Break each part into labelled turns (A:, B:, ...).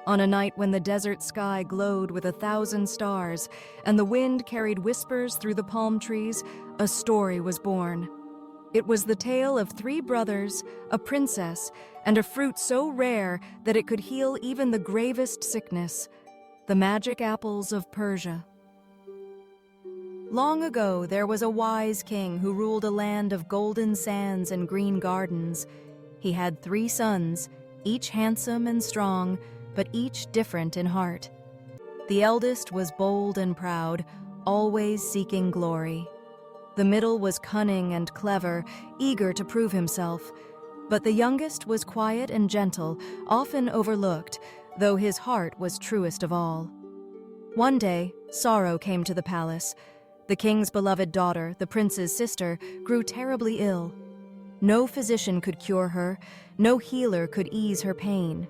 A: On a night when the desert sky glowed with 1,000 stars and the wind carried whispers through the palm trees, a story was born. It was the tale of 3 brothers, a princess, and a fruit so rare that it could heal even the gravest sickness, the magic apples of Persia. Long ago, there was a wise king who ruled a land of golden sands and green gardens. He had 3 sons, each handsome and strong, but each different in heart. The eldest was bold and proud, always seeking glory. The middle was cunning and clever, eager to prove himself. But the youngest was quiet and gentle, often overlooked, though his heart was truest of all. One day, sorrow came to the palace. The king's beloved daughter, the prince's sister, grew terribly ill. No physician could cure her, no healer could ease her pain.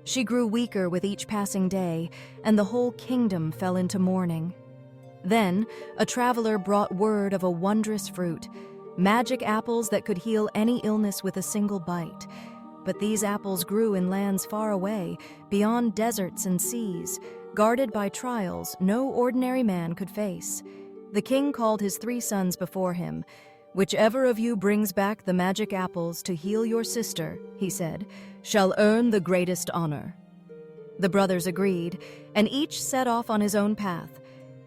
A: She grew weaker with each passing day, and the whole kingdom fell into mourning. Then, a traveler brought word of a wondrous fruit, magic apples that could heal any illness with a single bite. But these apples grew in lands far away, beyond deserts and seas, guarded by trials no ordinary man could face. The king called his 3 sons before him. "Whichever of you brings back the magic apples to heal your sister," he said, "shall earn the greatest honor." The brothers agreed, and each set off on his own path.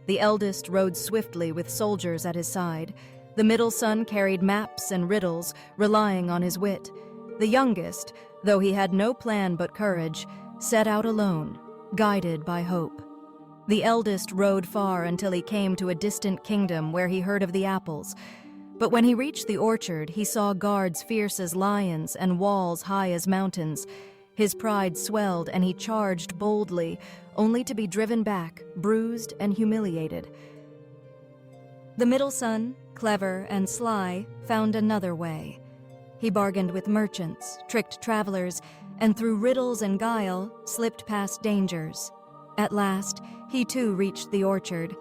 A: The eldest rode swiftly with soldiers at his side. The middle son carried maps and riddles, relying on his wit. The youngest, though he had no plan but courage, set out alone, guided by hope. The eldest rode far until he came to a distant kingdom where he heard of the apples. But when he reached the orchard, he saw guards fierce as lions and walls high as mountains. His pride swelled and he charged boldly, only to be driven back, bruised and humiliated. The middle son, clever and sly, found another way. He bargained with merchants, tricked travelers, and through riddles and guile, slipped past dangers. At last, he too reached the orchard.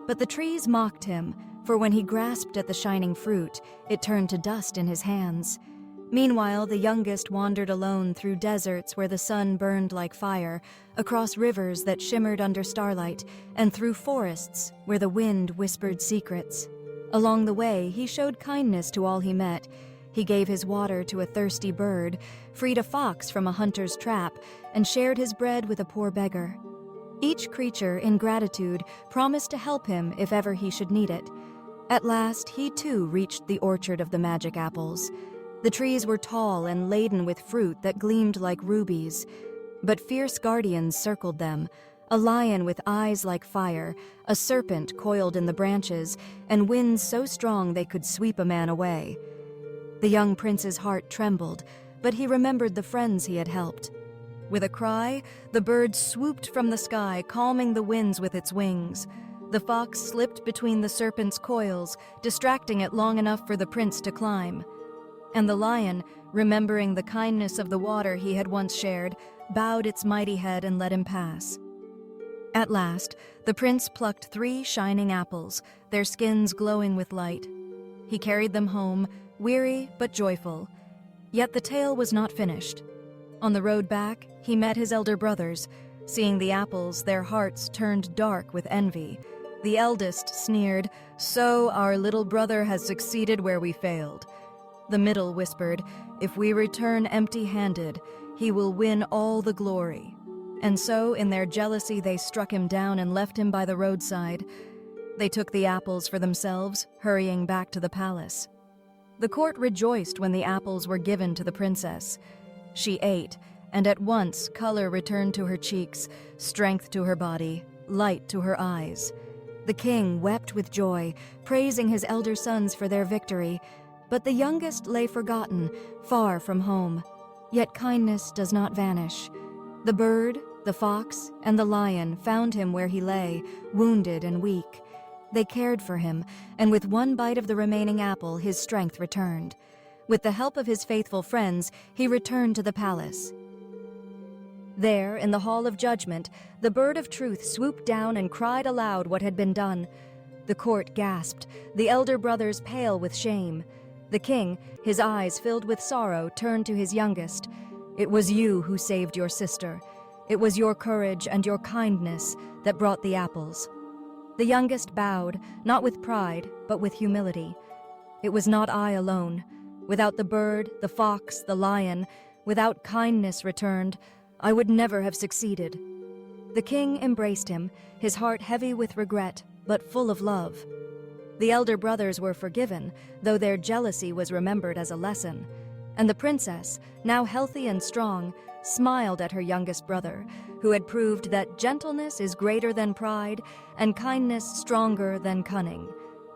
A: But the trees mocked him, for when he grasped at the shining fruit, it turned to dust in his hands. Meanwhile, the youngest wandered alone through deserts where the sun burned like fire, across rivers that shimmered under starlight, and through forests where the wind whispered secrets. Along the way, he showed kindness to all he met. He gave his water to a thirsty bird, freed a fox from a hunter's trap, and shared his bread with a poor beggar. Each creature, in gratitude, promised to help him if ever he should need it. At last, he too reached the orchard of the magic apples. The trees were tall and laden with fruit that gleamed like rubies. But fierce guardians circled them, a lion with eyes like fire, a serpent coiled in the branches, and winds so strong they could sweep a man away. The young prince's heart trembled, but he remembered the friends he had helped. With a cry, the bird swooped from the sky, calming the winds with its wings. The fox slipped between the serpent's coils, distracting it long enough for the prince to climb. And the lion, remembering the kindness of the water he had once shared, bowed its mighty head and let him pass. At last, the prince plucked 3 shining apples, their skins glowing with light. He carried them home, weary but joyful. Yet the tale was not finished. On the road back, he met his elder brothers. Seeing the apples, their hearts turned dark with envy. The eldest sneered, "So our little brother has succeeded where we failed." The middle whispered, "If we return empty-handed, he will win all the glory." And so, in their jealousy, they struck him down and left him by the roadside. They took the apples for themselves, hurrying back to the palace. The court rejoiced when the apples were given to the princess. She ate, and at once color returned to her cheeks, strength to her body, light to her eyes. The king wept with joy, praising his elder sons for their victory, but the youngest lay forgotten, far from home. Yet kindness does not vanish. The bird, the fox, and the lion found him where he lay, wounded and weak. They cared for him, and with one bite of the remaining apple, his strength returned. With the help of his faithful friends, he returned to the palace. There, in the Hall of Judgment, the bird of truth swooped down and cried aloud what had been done. The court gasped, the elder brothers pale with shame. The king, his eyes filled with sorrow, turned to his youngest. "It was you who saved your sister. It was your courage and your kindness that brought the apples." The youngest bowed, not with pride, but with humility. "It was not I alone. Without the bird, the fox, the lion, without kindness returned, I would never have succeeded." The king embraced him, his heart heavy with regret, but full of love. The elder brothers were forgiven, though their jealousy was remembered as a lesson. And the princess, now healthy and strong, smiled at her youngest brother, who had proved that gentleness is greater than pride and kindness stronger than cunning.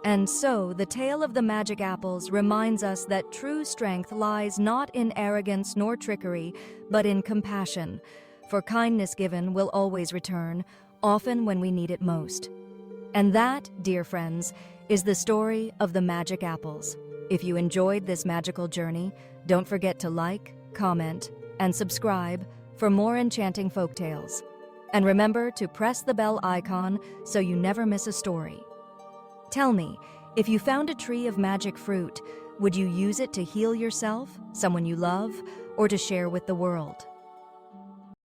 A: And so the tale of the magic apples reminds us that true strength lies not in arrogance nor trickery, but in compassion. For kindness given will always return, often when we need it most. And that, dear friends, is the story of the magic apples. If you enjoyed this magical journey, don't forget to like, comment, and subscribe for more enchanting folk tales. And remember to press the bell icon so you never miss a story. Tell me, if you found a tree of magic fruit, would you use it to heal yourself, someone you love, or to share with the world?